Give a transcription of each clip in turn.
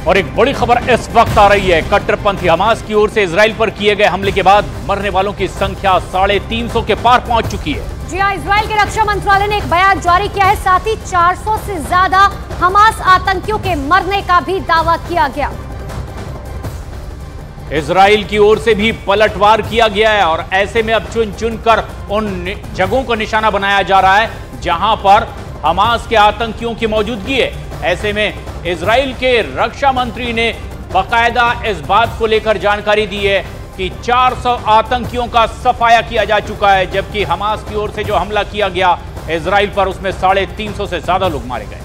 और एक बड़ी खबर इस वक्त आ रही है। कट्टरपंथी हमास की ओर से इजराइल पर किए गए हमले के बाद मरने वालों की संख्या 350 के पार पहुंच चुकी है। जी हां, इजराइल के रक्षा मंत्रालय ने एक बयान जारी किया है। साथ ही 400 से ज्यादा हमास आतंकियों के मरने का भी दावा किया गया। इजराइल की ओर से भी पलटवार किया गया है और ऐसे में अब चुन चुनकर उन जगहों को निशाना बनाया जा रहा है जहां पर हमास के आतंकियों की मौजूदगी है। ऐसे में इजराइल के रक्षा मंत्री ने बाकायदा इस बात को लेकर जानकारी दी है कि 400 आतंकियों का सफाया किया जा चुका है, जबकि हमास की ओर से जो हमला किया गया इजराइल पर उसमें 350 से ज्यादा लोग मारे गए।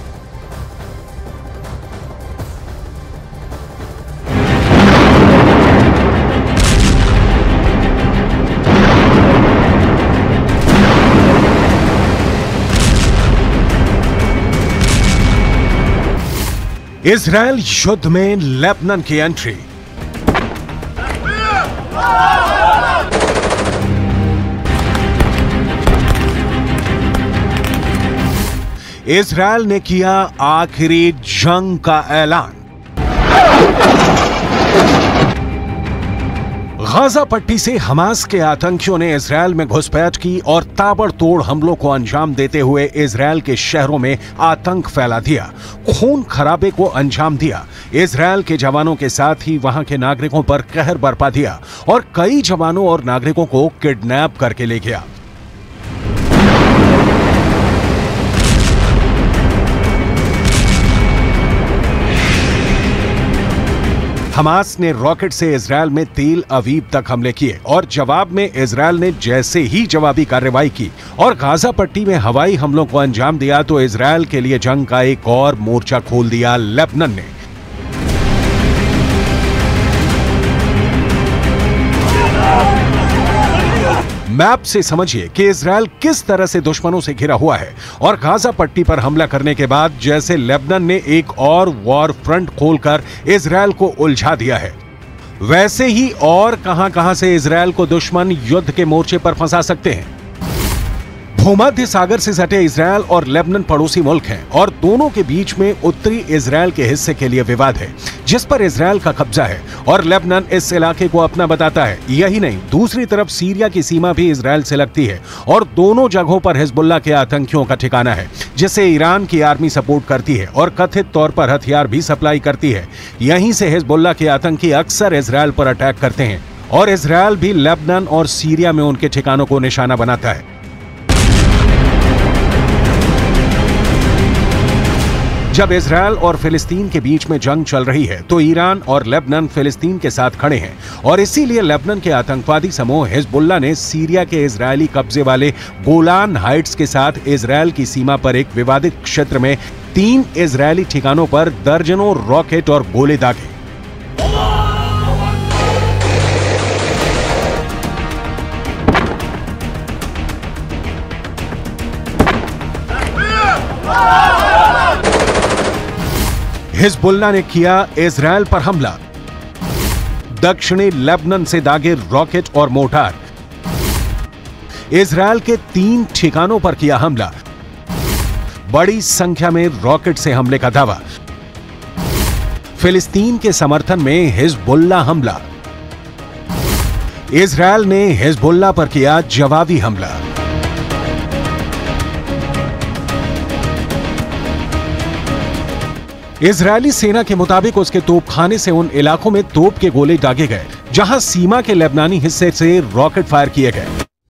इजराइल युद्ध में लेबनान की एंट्री। इजराइल ने किया आखिरी जंग का ऐलान। गाजा पट्टी से हमास के आतंकियों ने इजराइल में घुसपैठ की और ताबड़तोड़ हमलों को अंजाम देते हुए इजराइल के शहरों में आतंक फैला दिया, खून खराबे को अंजाम दिया। इजराइल के जवानों के साथ ही वहां के नागरिकों पर कहर बरपा दिया और कई जवानों और नागरिकों को किडनैप करके ले गया। हमास ने रॉकेट से इजराइल में तेल अवीव तक हमले किए और जवाब में इजराइल ने जैसे ही जवाबी कार्रवाई की और गाजा पट्टी में हवाई हमलों को अंजाम दिया तो इजराइल के लिए जंग का एक और मोर्चा खोल दिया लेबनान ने। मैप से समझिए कि इजराइल किस तरह से दुश्मनों से घिरा हुआ है और गाजा पट्टी पर हमला करने के बाद जैसे लेबनान ने एक और वॉर फ्रंट खोलकर इजराइल को उलझा दिया है, वैसे ही और कहां-कहां से इजराइल को दुश्मन युद्ध के मोर्चे पर फंसा सकते हैं। भूमध्य सागर से सटे इजराइल और लेबनान पड़ोसी मुल्क हैं और दोनों के बीच में उत्तरी इजराइल के हिस्से के लिए विवाद है जिस पर इजराइल का कब्जा है और लेबनान इस इलाके को अपना बताता है। यही नहीं, दूसरी तरफ सीरिया की सीमा भी इजराइल से लगती है और दोनों जगहों पर हिजबुल्लाह के आतंकियों का ठिकाना है जिसे ईरान की आर्मी सपोर्ट करती है और कथित तौर पर हथियार भी सप्लाई करती है। यहीं से हिजबुल्लाह के आतंकी अक्सर इजराइल पर अटैक करते हैं और इजराइल भी लेबनान और सीरिया में उनके ठिकानों को निशाना बनाता है। जब इजराइल और फिलिस्तीन के बीच में जंग चल रही है तो ईरान और लेबनान फिलिस्तीन के साथ खड़े हैं और इसीलिए लेबनान के आतंकवादी समूह हिजबुल्लाह ने सीरिया के इजरायली कब्जे वाले गोलान हाइट्स के साथ इजराइल की सीमा पर एक विवादित क्षेत्र में 3 इजरायली ठिकानों पर दर्जनों रॉकेट और गोले दागे। हिजबुल्लाह ने किया इजराइल पर हमला, दक्षिणी लेबनान से दागे रॉकेट और मोर्टार। इजराइल के 3 ठिकानों पर किया हमला, बड़ी संख्या में रॉकेट से हमले का दावा। फिलिस्तीन के समर्थन में हिजबुल्लाह हमला, इजराइल ने हिजबुल्लाह पर किया जवाबी हमला। इजरायली सेना के मुताबिक उसके तोपखाने से उन इलाकों में तोप के गोले दागे गए जहां सीमा के लेबनानी हिस्से से रॉकेट फायर किए गए।